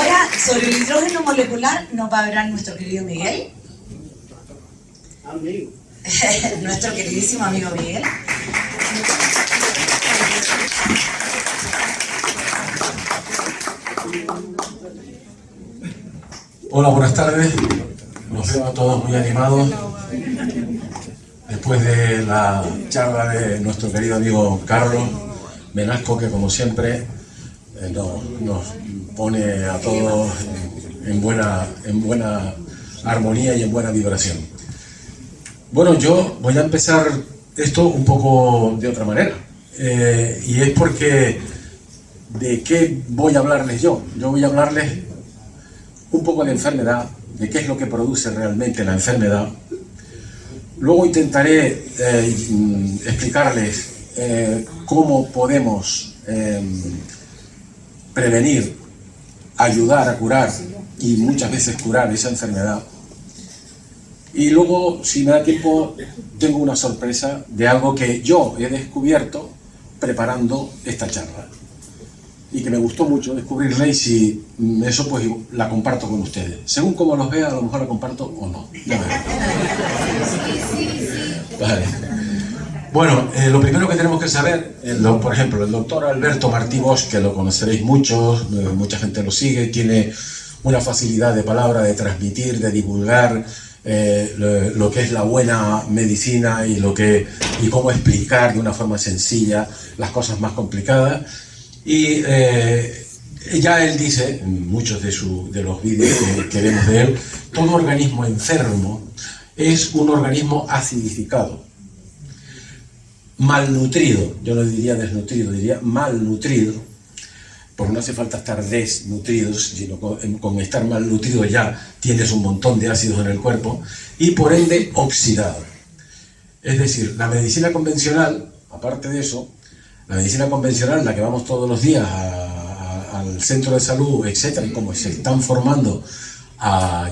Ahora, sobre el hidrógeno molecular nos va a hablar nuestro querido Miguel. Amigo. Nuestro queridísimo amigo Miguel. Hola, buenas tardes. Nos veo a todos muy animados después de la charla de nuestro querido amigo Carlos Menasco, que como siempre nos pone a todos en buena armonía y en buena vibración. Bueno, yo voy a empezar esto un poco de otra manera, y es porque ¿de qué voy a hablarles yo? Yo voy a hablarles un poco de enfermedad, de qué es lo que produce realmente la enfermedad. Luego intentaré explicarles cómo podemos prevenir, ayudar a curar y muchas veces curar esa enfermedad. Y luego, si me da tiempo, tengo una sorpresa de algo que yo he descubierto preparando esta charla y que me gustó mucho descubrirla, y si eso pues la comparto con ustedes. Según como los vea, a lo mejor la comparto o no. Ya veré. Vale. Bueno, lo primero que tenemos que saber, por ejemplo, el doctor Alberto Martí Bosch, que lo conoceréis muchos, mucha gente lo sigue, tiene una facilidad de palabra, de transmitir, de divulgar lo que es la buena medicina y cómo explicar de una forma sencilla las cosas más complicadas. Y ya él dice, en muchos de los vídeos que vemos de él, todo organismo enfermo es un organismo acidificado, malnutrido. Yo no diría desnutrido, diría malnutrido, porque no hace falta estar desnutridos, sino con estar malnutrido ya tienes un montón de ácidos en el cuerpo, y por ende oxidado. Es decir, la medicina convencional, aparte de eso, la medicina convencional, la que vamos todos los días al centro de salud, etcétera, y como se están formando,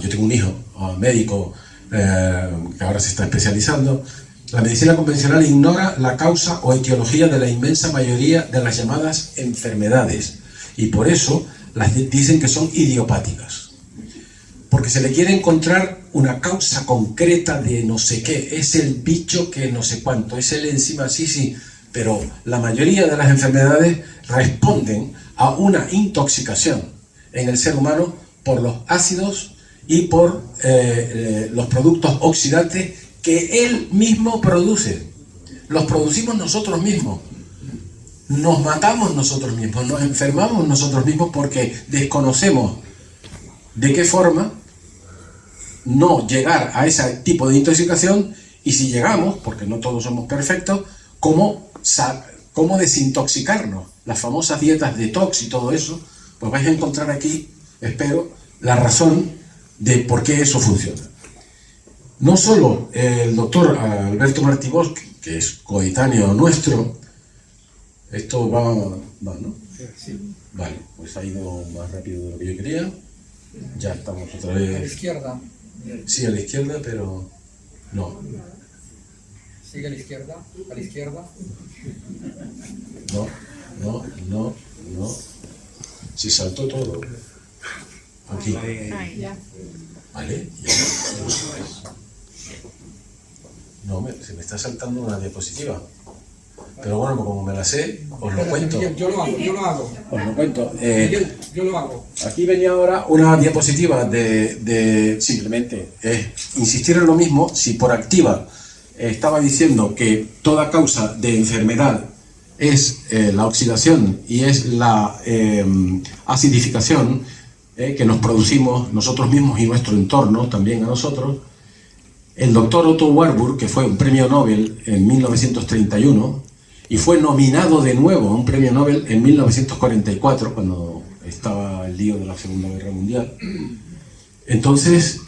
yo tengo un hijo médico que ahora se está especializando, la medicina convencional ignora la causa o etiología de la inmensa mayoría de las llamadas enfermedades, y por eso las dicen que son idiopáticas, porque se le quiere encontrar una causa concreta de no sé qué, es el bicho que no sé cuánto, es el enzima, sí, pero la mayoría de las enfermedades responden a una intoxicación en el ser humano por los ácidos y por los productos oxidantes que él mismo produce. Los producimos nosotros mismos. Nos matamos nosotros mismos, nos enfermamos nosotros mismos porque desconocemos de qué forma no llegar a ese tipo de intoxicación, y si llegamos, porque no todos somos perfectos, cómo desintoxicarnos. Las famosas dietas detox y todo eso, pues vais a encontrar aquí, espero, la razón de por qué eso funciona. No solo el doctor Alberto Martí Bosch, que es coetáneo nuestro, esto va, ¿no? Sí. Vale, pues ha ido más rápido de lo que yo quería. Ya estamos otra vez. A la izquierda. Sí, a la izquierda, pero no. Sigue a la izquierda. A la izquierda. No. Si saltó todo. Aquí. Vale. No, se me está saltando una diapositiva. Pero bueno, como me la sé, os lo cuento. Yo lo hago. Os lo cuento. Yo lo hago. Aquí venía ahora una diapositiva de simplemente insistir en lo mismo. Si por activa estaba diciendo que toda causa de enfermedad es la oxidación y es la acidificación que nos producimos nosotros mismos y nuestro entorno también a nosotros, el doctor Otto Warburg, que fue un premio Nobel en 1931 y fue nominado de nuevo a un premio Nobel en 1944, cuando estaba el lío de la Segunda Guerra Mundial. Entonces,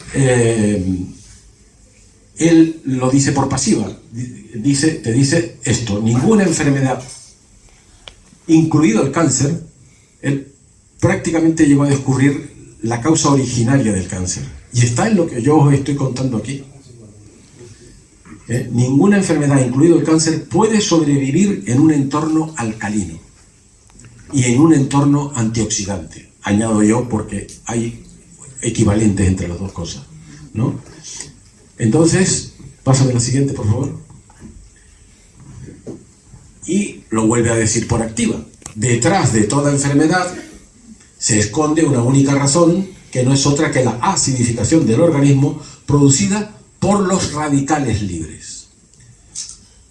él lo dice por pasiva, te dice esto: ninguna enfermedad, incluido el cáncer, él prácticamente llegó a descubrir la causa originaria del cáncer, y está en lo que yo os estoy contando aquí. Ninguna enfermedad, incluido el cáncer, puede sobrevivir en un entorno alcalino y en un entorno antioxidante. añado yo porque hay equivalentes entre las dos cosas, ¿no? Entonces, pásame la siguiente, por favor. Y lo vuelve a decir por activa. Detrás de toda enfermedad se esconde una única razón, que no es otra que la acidificación del organismo producida por los radicales libres.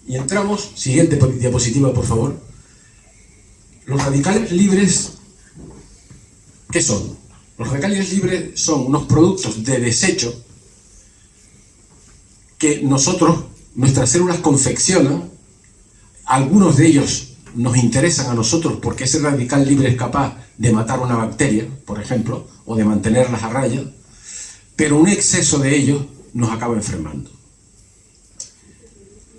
Y entramos, siguiente diapositiva, por favor. Los radicales libres, ¿qué son? Los radicales libres son unos productos de desecho que nuestras células confeccionan. Algunos de ellos nos interesan a nosotros porque ese radical libre es capaz de matar una bacteria, por ejemplo, o de mantenerlas a raya, pero un exceso de ellos nos acaba enfermando.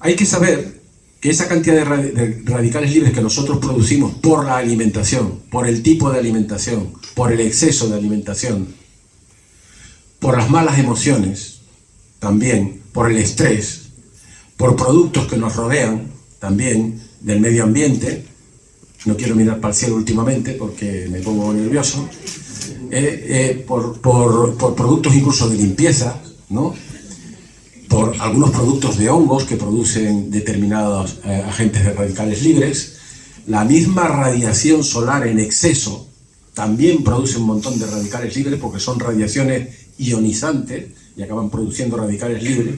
Hay que saber que esa cantidad de radicales libres que nosotros producimos por la alimentación, por el tipo de alimentación, por el exceso de alimentación, por las malas emociones, también por el estrés, por productos que nos rodean, también del medio ambiente, no quiero mirar para el cielo últimamente porque me pongo nervioso, por productos incluso de limpieza, ¿no? Por algunos productos de hongos que producen determinados agentes de radicales libres. La misma radiación solar en exceso también produce un montón de radicales libres porque son radiaciones ionizantes y acaban produciendo radicales libres,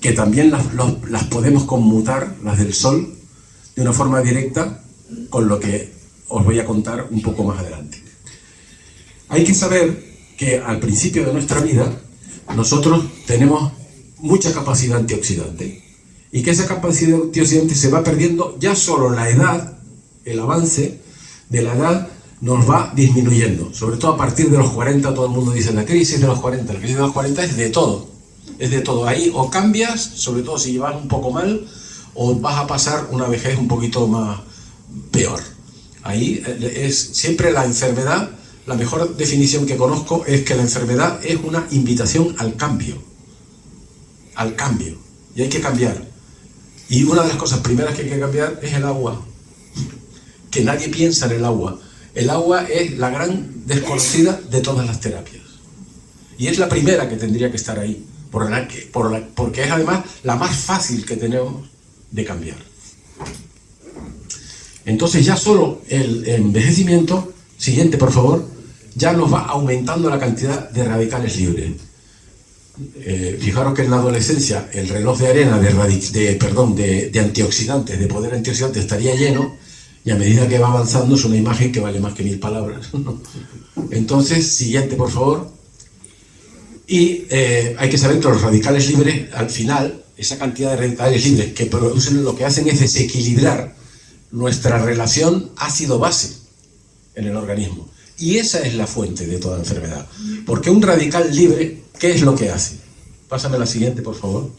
que también las podemos conmutar, las del Sol, de una forma directa, con lo que os voy a contar un poco más adelante. Hay que saber que al principio de nuestra vida nosotros tenemos mucha capacidad antioxidante y que esa capacidad antioxidante se va perdiendo ya solo la edad, el avance de la edad nos va disminuyendo, sobre todo a partir de los 40. Todo el mundo dice la crisis de los 40, la crisis de los 40 es de todo. Es de todo. Ahí o cambias, sobre todo si llevas un poco mal, o vas a pasar una vejez un poquito más peor. Ahí es siempre la enfermedad. La mejor definición que conozco es que la enfermedad es una invitación al cambio. Al cambio. Y hay que cambiar. Y una de las cosas primeras que hay que cambiar es el agua. Que nadie piensa en el agua. El agua es la gran desconocida de todas las terapias. Y es la primera que tendría que estar ahí. Porque es además la más fácil que tenemos de cambiar. Entonces ya solo el envejecimiento, siguiente por favor, ya nos va aumentando la cantidad de radicales libres. Fijaros que en la adolescencia el reloj de arena de antioxidantes, de poder antioxidante estaría lleno, y a medida que va avanzando es una imagen que vale más que 1000 palabras. Entonces, siguiente por favor. Y hay que saber que los radicales libres, al final, esa cantidad de radicales libres que producen, lo que hacen es desequilibrar nuestra relación ácido-base en el organismo. Y esa es la fuente de toda enfermedad. Porque un radical libre, ¿qué es lo que hace? Pásame la siguiente, por favor.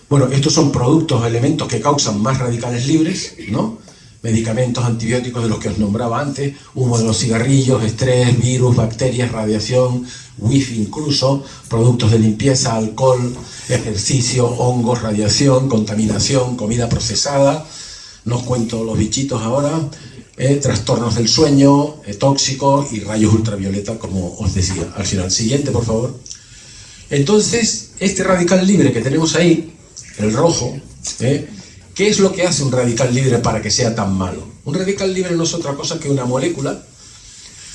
Bueno, estos son productos o elementos que causan más radicales libres, ¿no? Medicamentos, antibióticos de los que os nombraba antes, humo de los cigarrillos, estrés, virus, bacterias, radiación, wifi incluso, productos de limpieza, alcohol, ejercicio, hongos, radiación, contaminación, comida procesada, no os cuento los bichitos ahora, trastornos del sueño, tóxicos y rayos ultravioleta, como os decía al final. Siguiente, por favor. Entonces, este radical libre que tenemos ahí, el rojo, ¿qué es lo que hace un radical libre para que sea tan malo? Un radical libre no es otra cosa que una molécula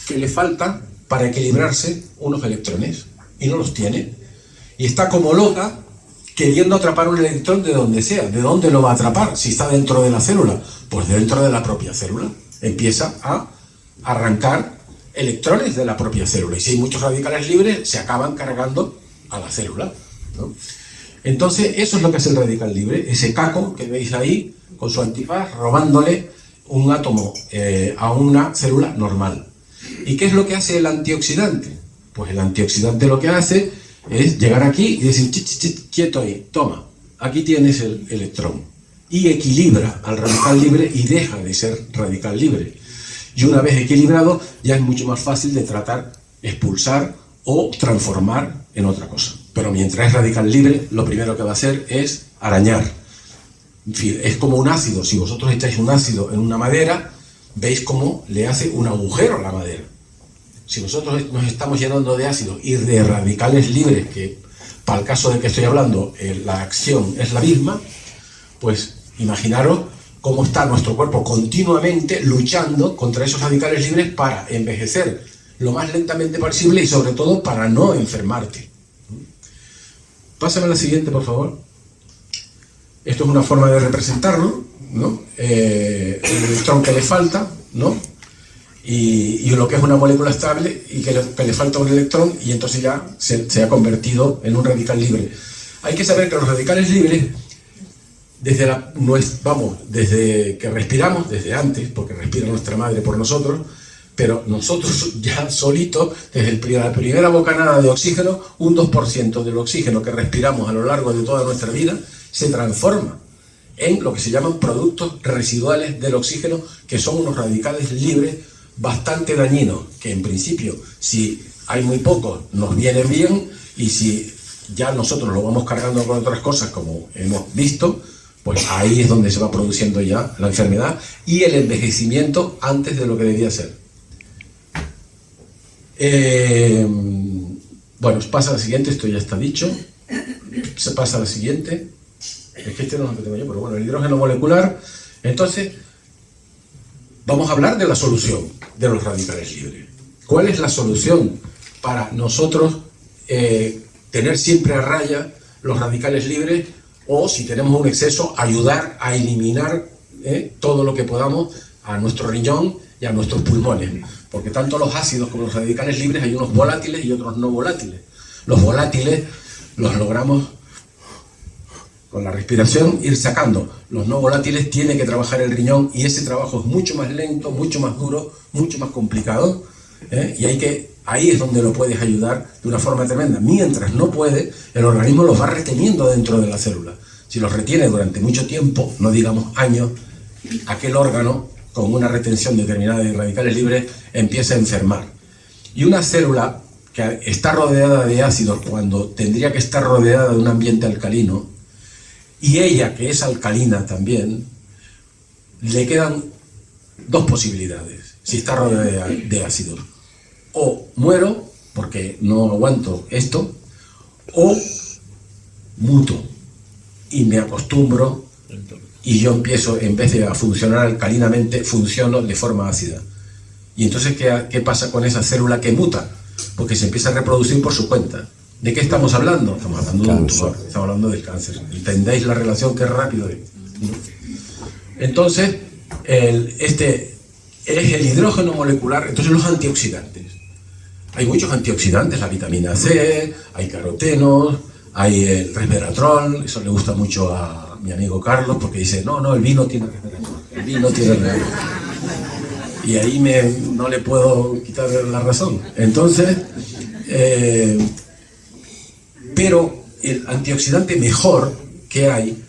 que le falta para equilibrarse unos electrones y no los tiene. Y está como loca queriendo atrapar un electrón de donde sea. ¿De dónde lo va a atrapar? Si está dentro de la célula, pues dentro de la propia célula. Empieza a arrancar electrones de la propia célula. Y si hay muchos radicales libres, se acaban cargando a la célula, ¿no? Entonces, eso es lo que hace el radical libre, ese caco que veis ahí, con su antifaz, robándole un átomo a una célula normal. ¿Y qué es lo que hace el antioxidante? Pues el antioxidante lo que hace es llegar aquí y decir, quieto ahí, toma, aquí tienes el electrón. Y equilibra al radical libre y deja de ser radical libre. Y una vez equilibrado, ya es mucho más fácil de tratar, expulsar o transformar en otra cosa. Pero mientras es radical libre, lo primero que va a hacer es arañar. En fin, es como un ácido. Si vosotros echáis un ácido en una madera, veis cómo le hace un agujero a la madera. Si nosotros nos estamos llenando de ácidos y de radicales libres, que para el caso del que estoy hablando, la acción es la misma, pues imaginaros cómo está nuestro cuerpo continuamente luchando contra esos radicales libres para envejecer lo más lentamente posible y sobre todo para no enfermarte. Pásame a la siguiente, por favor. Esto es una forma de representarlo, ¿no? El electrón que le falta, ¿no? Y lo que es una molécula estable y que le falta un electrón y entonces ya se ha convertido en un radical libre. Hay que saber que los radicales libres, desde que respiramos, desde antes, porque respira nuestra madre por nosotros, pero nosotros ya solitos, desde la primera bocanada de oxígeno, un 2% del oxígeno que respiramos a lo largo de toda nuestra vida se transforma en lo que se llaman productos residuales del oxígeno, que son unos radicales libres bastante dañinos, que en principio, si hay muy pocos, nos vienen bien, y si ya nosotros lo vamos cargando con otras cosas, como hemos visto, pues ahí es donde se va produciendo ya la enfermedad y el envejecimiento antes de lo que debía ser. Bueno, pasa a la siguiente, esto ya está dicho. Se pasa a la siguiente. Es que este no es lo que tengo yo, pero bueno, el hidrógeno molecular. Entonces, vamos a hablar de la solución de los radicales libres. ¿Cuál es la solución para nosotros tener siempre a raya los radicales libres, o si tenemos un exceso, ayudar a eliminar todo lo que podamos a nuestro riñón y a nuestros pulmones? Porque tanto los ácidos como los radicales libres hay unos volátiles y otros no volátiles. Los volátiles los logramos con la respiración ir sacando. Los no volátiles tiene que trabajar el riñón y ese trabajo es mucho más lento, mucho más duro, mucho más complicado, y ahí es donde lo puedes ayudar de una forma tremenda. Mientras no puede, el organismo los va reteniendo dentro de la célula. Si los retiene durante mucho tiempo, no digamos años, aquel órgano con una retención determinada de radicales libres empieza a enfermar. Y una célula que está rodeada de ácidos cuando tendría que estar rodeada de un ambiente alcalino, y ella, que es alcalina también, le quedan dos posibilidades si está rodeada de ácidos. O muero porque no aguanto esto, o muto y me acostumbro y yo empiezo, en vez de a funcionar alcalinamente, funciono de forma ácida. Y entonces, ¿qué pasa con esa célula que muta? Porque se empieza a reproducir por su cuenta. ¿De qué estamos hablando? Estamos hablando de un tumor, estamos hablando del cáncer. ¿Entendéis la relación? Qué rápido es. Entonces, este es el hidrógeno molecular. Entonces, los antioxidantes. Hay muchos antioxidantes, la vitamina C, hay carotenos, hay el resveratrol. Eso le gusta mucho a mi amigo Carlos, porque dice, no, el vino tiene resveratrol. El vino tiene resveratrol. Y ahí no le puedo quitar la razón. Entonces, pero el antioxidante mejor que hay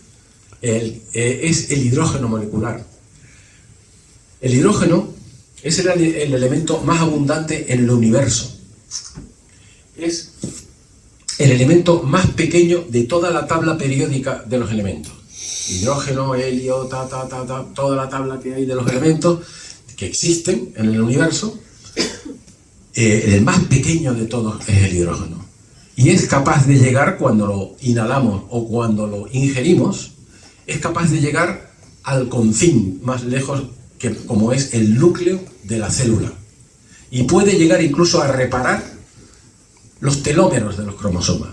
es el hidrógeno molecular. El hidrógeno es el elemento más abundante en el universo. Es el elemento más pequeño de toda la tabla periódica de los elementos. Hidrógeno, helio, toda la tabla que hay de los elementos que existen en el universo, el más pequeño de todos es el hidrógeno. Y es capaz de llegar, cuando lo inhalamos o cuando lo ingerimos, es capaz de llegar al confín más lejos, como es el núcleo de la célula. Y puede llegar incluso a reparar los telómeros de los cromosomas.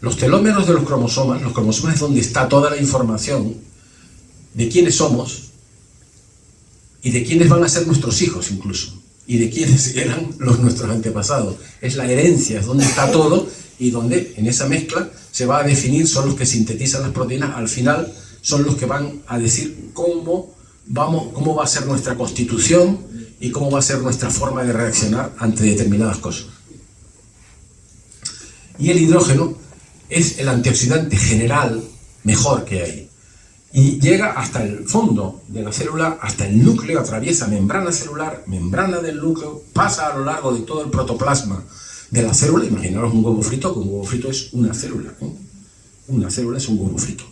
Los telómeros de los cromosomas es donde está toda la información de quiénes somos y de quiénes van a ser nuestros hijos incluso, y de quiénes eran nuestros antepasados. Es la herencia, es donde está todo, y donde en esa mezcla se va a definir, son los que sintetizan las proteínas, al final son los que van a decir cómo va a ser nuestra constitución y cómo va a ser nuestra forma de reaccionar ante determinadas cosas. Y el hidrógeno es el antioxidante general mejor que hay. Y llega hasta el fondo de la célula, hasta el núcleo, atraviesa membrana celular, membrana del núcleo, pasa a lo largo de todo el protoplasma de la célula. Imaginaros un huevo frito, que un huevo frito es una célula, ¿eh? Una célula es un huevo frito.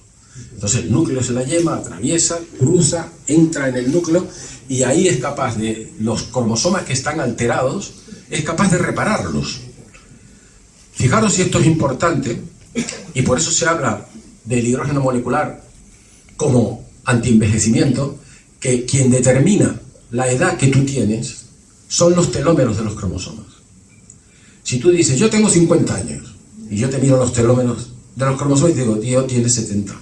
Entonces el núcleo es la yema, atraviesa, cruza, entra en el núcleo y ahí es capaz de, los cromosomas que están alterados, es capaz de repararlos. Fijaros si esto es importante, y por eso se habla del hidrógeno molecular como antienvejecimiento, que quien determina la edad que tú tienes son los telómeros de los cromosomas. Si tú dices, yo tengo 50 años, y yo te miro los telómeros de los cromosomas y te digo, tío, tienes 70.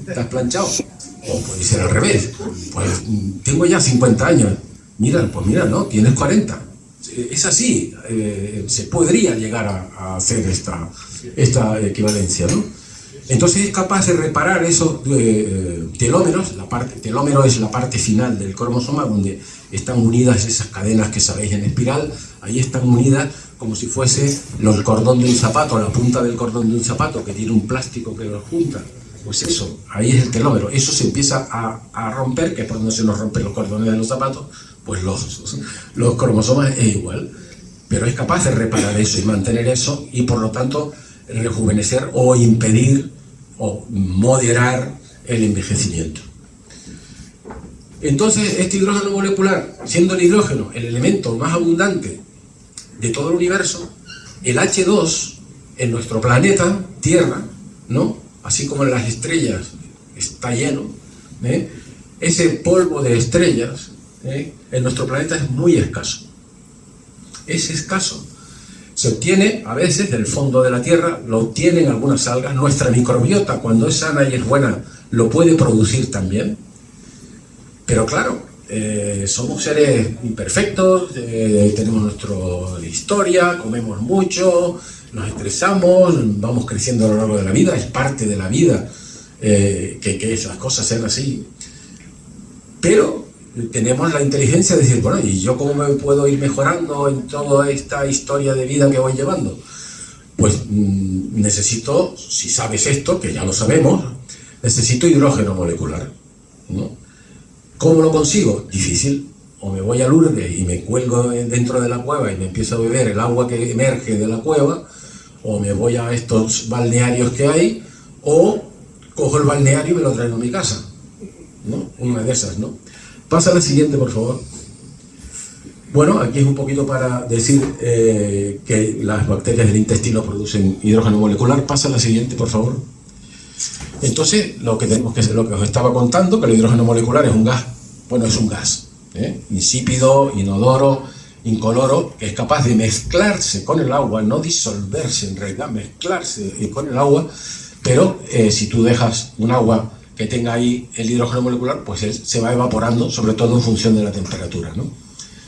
¿Te has planchado? O puede ser al revés. Pues tengo ya 50 años. Mira, pues mira, no, tienes 40. Es así. Se podría llegar a hacer esta equivalencia, ¿no? Entonces es capaz de reparar esos telómeros. Telómero es la parte final del cromosoma donde están unidas esas cadenas que sabéis en espiral. Ahí están unidas como si fuese el cordón de un zapato, la punta del cordón de un zapato que tiene un plástico que los junta. Pues eso, ahí es el telómero. Eso se empieza a romper, que es por donde se nos rompen los cordones de los zapatos, pues los cromosomas es igual. Pero es capaz de reparar eso y mantener eso y por lo tanto rejuvenecer o impedir o moderar el envejecimiento. Entonces este hidrógeno molecular, siendo el hidrógeno el elemento más abundante de todo el universo, el H2 en nuestro planeta Tierra, ¿no?, así como en las estrellas está lleno, ese polvo de estrellas en nuestro planeta es muy escaso. Es escaso. Se obtiene a veces del fondo de la Tierra, lo obtienen algunas algas. Nuestra microbiota, cuando es sana y es buena, lo puede producir también. Pero claro, somos seres imperfectos, tenemos nuestra historia, comemos mucho, nos estresamos, vamos creciendo a lo largo de la vida, es parte de la vida que esas cosas sean así. Pero tenemos la inteligencia de decir, bueno, ¿y yo cómo me puedo ir mejorando en toda esta historia de vida que voy llevando? Pues necesito, si sabes esto, que ya lo sabemos, necesito hidrógeno molecular, ¿no? ¿Cómo lo consigo? Difícil. O me voy a Lourdes y me cuelgo dentro de la cueva y me empiezo a beber el agua que emerge de la cueva, o me voy a estos balnearios que hay, o cojo el balneario y me lo traigo a mi casa, ¿no? Una de esas, ¿no? Pasa a la siguiente, por favor. Bueno, aquí es un poquito para decir que las bacterias del intestino producen hidrógeno molecular. Pasa a la siguiente, por favor. Entonces, lo que os estaba contando, que el hidrógeno molecular es un gas. Bueno, es un gas, insípido, inodoro, incoloro, que es capaz de mezclarse con el agua, no disolverse en realidad, mezclarse con el agua, pero si tú dejas un agua que tenga ahí el hidrógeno molecular, pues él se va evaporando, sobre todo en función de la temperatura, ¿no?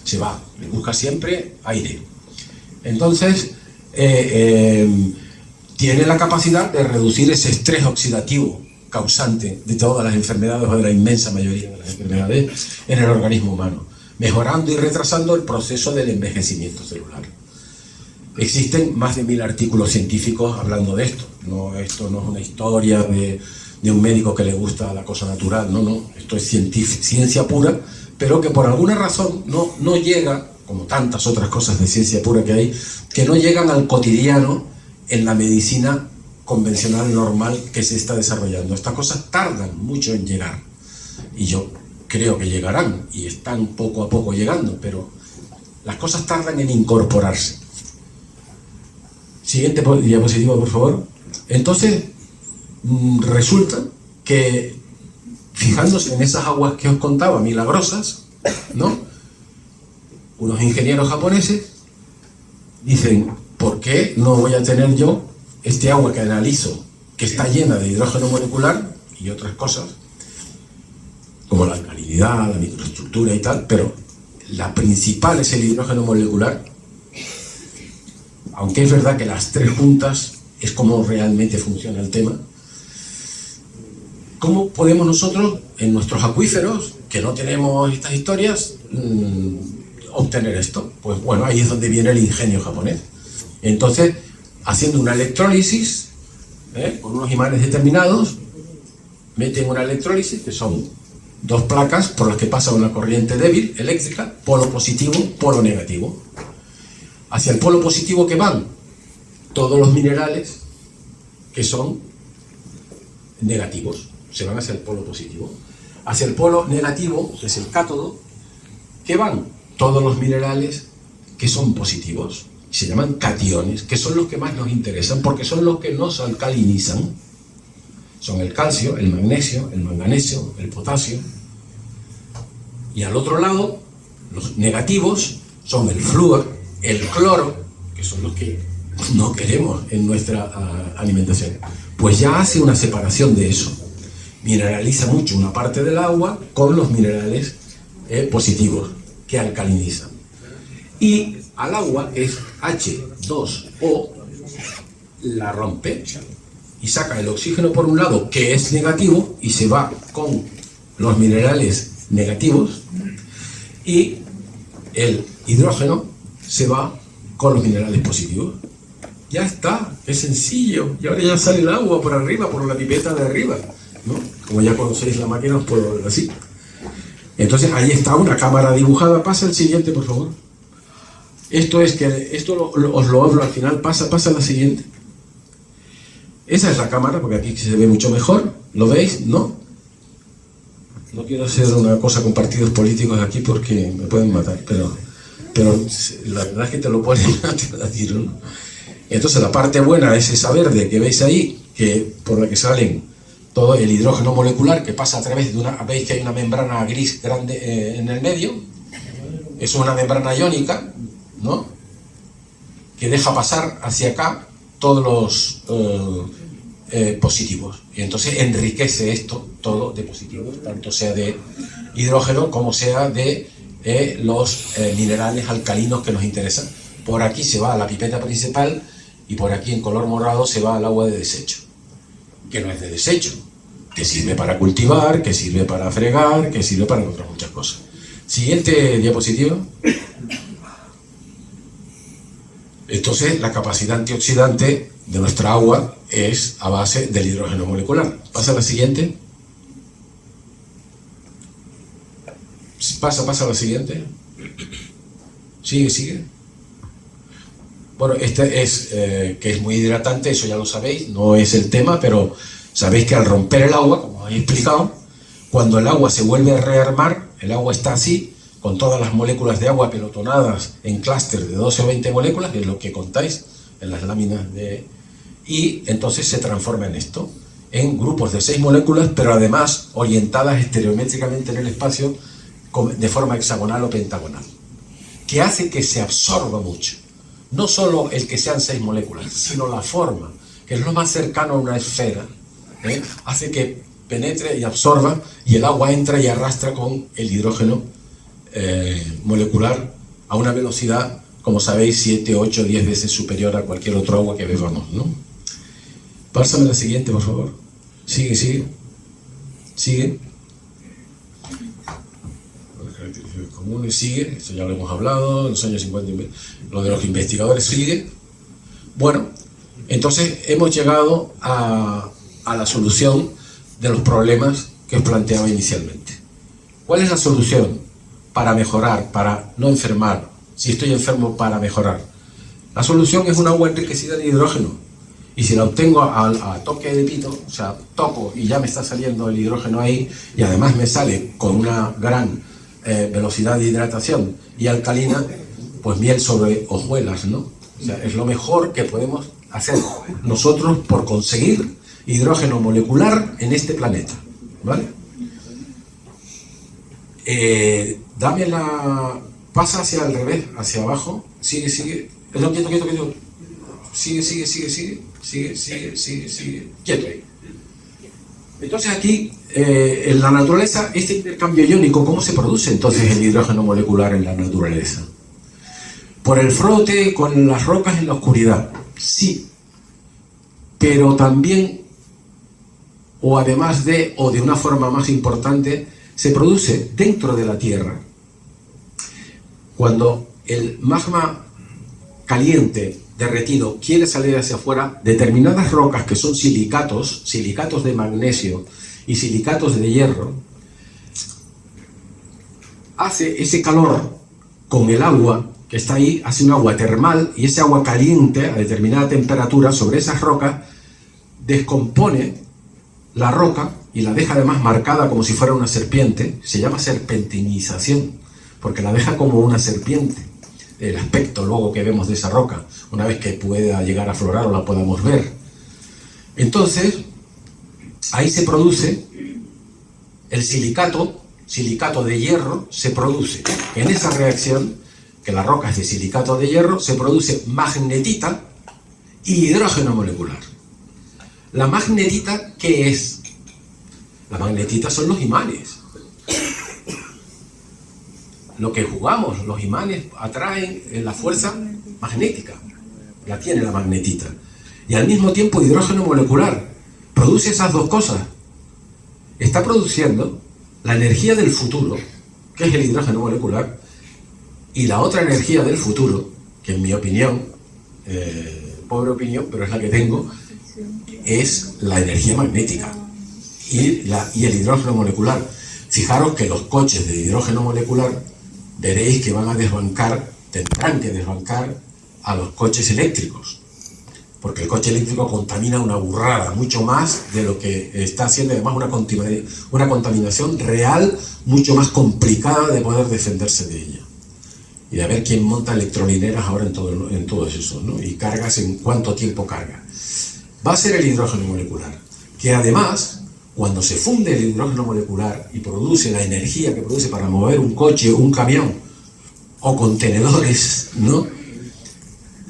Se va, busca siempre aire. Entonces, tiene la capacidad de reducir ese estrés oxidativo causante de todas las enfermedades, o de la inmensa mayoría de las enfermedades en el organismo humano, mejorando y retrasando el proceso del envejecimiento celular. Existen más de 1000 artículos científicos hablando de esto. No, esto no es una historia de un médico que le gusta la cosa natural, no, esto es ciencia pura, pero que por alguna razón no llega, como tantas otras cosas de ciencia pura que hay, que no llegan al cotidiano en la medicina convencional normal que se está desarrollando. Estas cosas tardan mucho en llegar, y yo creo que llegarán, y están poco a poco llegando, pero las cosas tardan en incorporarse. Siguiente diapositiva, por favor. Entonces, resulta que, fijándose en esas aguas que os contaba, milagrosas, ¿no?, unos ingenieros japoneses dicen, ¿por qué no voy a tener yo este agua que analizo, que está llena de hidrógeno molecular y otras cosas, como la alcalinidad, la microestructura y tal, pero la principal es el hidrógeno molecular, aunque es verdad que las tres juntas es como realmente funciona el tema? ¿Cómo podemos nosotros, en nuestros acuíferos, que no tenemos estas historias, obtener esto? Pues bueno, ahí es donde viene el ingenio japonés. Entonces, haciendo una electrólisis, con unos imanes determinados, meten una electrólisis, que son dos placas por las que pasa una corriente débil, eléctrica, polo positivo, polo negativo. Hacia el polo positivo que van todos los minerales que son negativos, se van hacia el polo positivo. Hacia el polo negativo, que es el cátodo, ¿qué van? Todos los minerales que son positivos, se llaman cationes, que son los que más nos interesan, porque son los que nos alcalinizan. Son el calcio, el magnesio, el manganesio, el potasio. Y al otro lado, los negativos son el flúor, el cloro, que son los que no queremos en nuestra alimentación. Pues ya hace una separación de eso. Mineraliza mucho una parte del agua con los minerales positivos, que alcalinizan. Y al agua, que es H2O, la rompe y saca el oxígeno por un lado, que es negativo, y se va con los minerales negativos, y el hidrógeno se va con los minerales positivos. Ya está, es sencillo. Y ahora ya sale el agua por arriba, por la pipeta de arriba, ¿no? Como ya conocéis la máquina, os puedo ver así. Entonces ahí está una cámara dibujada. Pasa el siguiente, por favor. Esto os lo hablo al final. Pasa la siguiente. Esa es la cámara, porque aquí se ve mucho mejor. ¿Lo veis? ¿No? No quiero hacer una cosa con partidos políticos aquí porque me pueden matar, pero la verdad es que te lo ponen a tiro, ¿no? Entonces la parte buena es esa verde que veis ahí, que por la que salen todo el hidrógeno molecular, que pasa a través de una... Veis que hay una membrana gris grande en el medio. Es una membrana iónica, ¿no? Que deja pasar hacia acá todos los positivos. Y entonces enriquece esto todo de positivos, tanto sea de hidrógeno como sea de los minerales alcalinos que nos interesan. Por aquí se va a la pipeta principal y por aquí en color morado se va al agua de desecho, que no es de desecho, que sirve para cultivar, que sirve para fregar, que sirve para otras muchas cosas. Siguiente diapositiva. Entonces la capacidad antioxidante de nuestra agua es a base del hidrógeno molecular. Pasa a la siguiente. Pasa a la siguiente. Sigue. Bueno, este es que es muy hidratante, eso ya lo sabéis, no es el tema, pero sabéis que al romper el agua, como he explicado, cuando el agua se vuelve a rearmar, el agua está así, con todas las moléculas de agua pelotonadas en clúster de 12 o 20 moléculas, que es lo que contáis en las láminas y entonces se transforma en esto, en grupos de 6 moléculas, pero además orientadas estereométricamente en el espacio de forma hexagonal o pentagonal, que hace que se absorba mucho. No solo el que sean 6 moléculas, sino la forma, que es lo más cercano a una esfera, hace que penetre y absorba, y el agua entra y arrastra con el hidrógeno molecular a una velocidad, como sabéis, 7, 8, 10 veces superior a cualquier otro agua que bebamos, ¿no? Pásame la siguiente, por favor. Sigue. Las características comunes, sigue. Esto ya lo hemos hablado, en los años 50, lo de los investigadores sigue. Bueno, entonces hemos llegado a la solución de los problemas que os planteaba inicialmente. ¿Cuál es la solución para mejorar, para no enfermar? Si estoy enfermo, para mejorar. La solución es un agua enriquecida en hidrógeno. Y si la obtengo a toque de pito, o sea, toco y ya me está saliendo el hidrógeno ahí, y además me sale con una gran velocidad de hidratación y alcalina, pues miel sobre hojuelas, ¿no? O sea, es lo mejor que podemos hacer nosotros por conseguir hidrógeno molecular en este planeta, ¿vale? Dame la... Pasa hacia el revés, hacia abajo. Sigue. No, quieto. Sigue. Quieto ahí. Entonces aquí, en la naturaleza, este intercambio iónico, ¿cómo se produce entonces el hidrógeno molecular en la naturaleza? Por el frote con las rocas en la oscuridad. Sí. Pero también, o además de, o de una forma más importante, se produce dentro de la Tierra. Cuando el magma caliente, derretido, quiere salir hacia afuera, determinadas rocas que son silicatos de magnesio y silicatos de hierro, hace ese calor con el agua que está ahí, hace un agua termal, y ese agua caliente a determinada temperatura sobre esas rocas descompone la roca y la deja además marcada como si fuera una serpiente. Se llama serpentinización, porque la deja como una serpiente. El aspecto luego que vemos de esa roca, una vez que pueda llegar a aflorar o la podamos ver. Entonces, ahí se produce el silicato de hierro, se produce en esa reacción, que la roca es de silicato de hierro, se produce magnetita y hidrógeno molecular. La magnetita, ¿qué es? La magnetita son los imanes. Lo que jugamos, los imanes atraen la fuerza magnética, la tiene la magnetita. Y al mismo tiempo hidrógeno molecular, produce esas dos cosas. Está produciendo la energía del futuro, que es el hidrógeno molecular, y la otra energía del futuro, que en mi opinión, pobre opinión, pero es la que tengo, es la energía magnética y el hidrógeno molecular. Fijaros que los coches de hidrógeno molecular veréis que van a desbancar, tendrán que desbancar a los coches eléctricos, porque el coche eléctrico contamina una burrada, mucho más de lo que está haciendo, además una contaminación real, mucho más complicada de poder defenderse de ella. Y de ver quién monta electrolineras ahora en todos esos, ¿no? Y cargas, en cuánto tiempo carga. Va a ser el hidrógeno molecular, que además, cuando se funde el hidrógeno molecular y produce la energía que produce para mover un coche, un camión o contenedores, ¿no?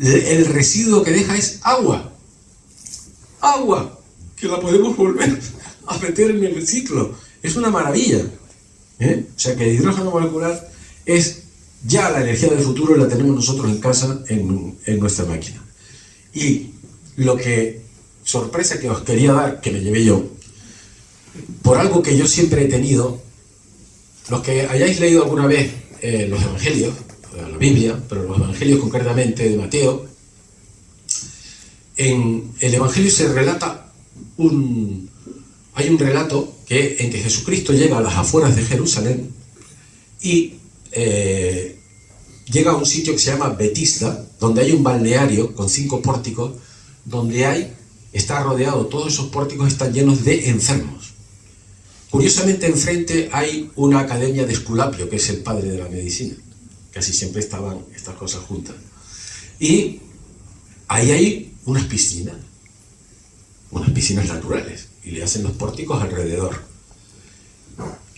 El residuo que deja es agua. Agua, que la podemos volver a meter en el ciclo. Es una maravilla. O sea que el hidrógeno molecular es ya la energía del futuro, y la tenemos nosotros en casa, en nuestra máquina. Y lo que, sorpresa que os quería dar, que me llevé yo, por algo que yo siempre he tenido, los que hayáis leído alguna vez los evangelios, la Biblia, pero los evangelios concretamente de Mateo, en el evangelio se relata hay un relato en que Jesucristo llega a las afueras de Jerusalén y llega a un sitio que se llama Betisda, donde hay un balneario con 5 pórticos, donde está rodeado, todos esos pórticos están llenos de enfermos. Curiosamente, enfrente hay una academia de Esculapio, que es el padre de la medicina. Casi siempre estaban estas cosas juntas. Y ahí hay unas piscinas naturales, y le hacen los pórticos alrededor.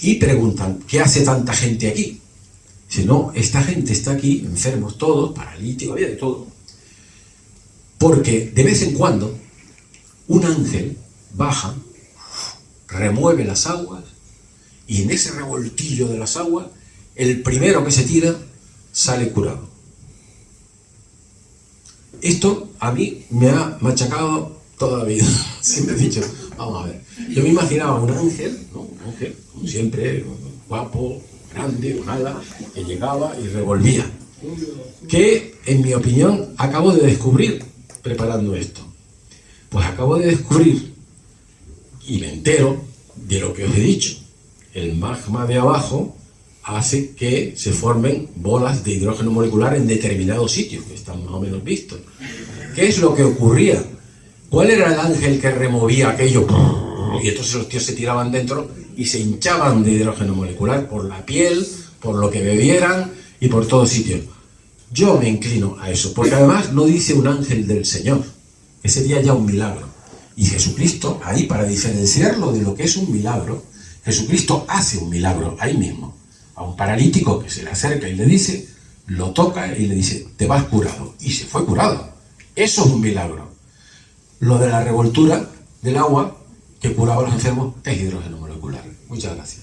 Y preguntan, ¿qué hace tanta gente aquí? Si no, esta gente está aquí, enfermos todos, paralíticos, había de todo. Porque de vez en cuando un ángel baja, remueve las aguas, y en ese revoltillo de las aguas, el primero que se tira sale curado. Esto a mí me ha machacado toda la vida. Siempre he dicho, vamos a ver, yo me imaginaba un ángel, ¿no? Un ángel, como siempre, guapo, grande, un ala, que llegaba y revolvía. Que, en mi opinión, acabo de descubrir preparando esto. Pues acabo de descubrir, y me entero de lo que os he dicho. El magma de abajo hace que se formen bolas de hidrógeno molecular en determinados sitios, que están más o menos vistos. ¿Qué es lo que ocurría? ¿Cuál era el ángel que removía aquello? Y entonces los tíos se tiraban dentro y se hinchaban de hidrógeno molecular por la piel, por lo que bebieran y por todo sitio. Yo me inclino a eso, porque además no dice un ángel del Señor, que sería ya un milagro. Y Jesucristo, ahí, para diferenciarlo de lo que es un milagro, Jesucristo hace un milagro ahí mismo. A un paralítico que se le acerca y le dice, lo toca y le dice, te vas curado. Y se fue curado. Eso es un milagro. Lo de la revoltura del agua que curaba a los enfermos es hidrógeno molecular. Muchas gracias.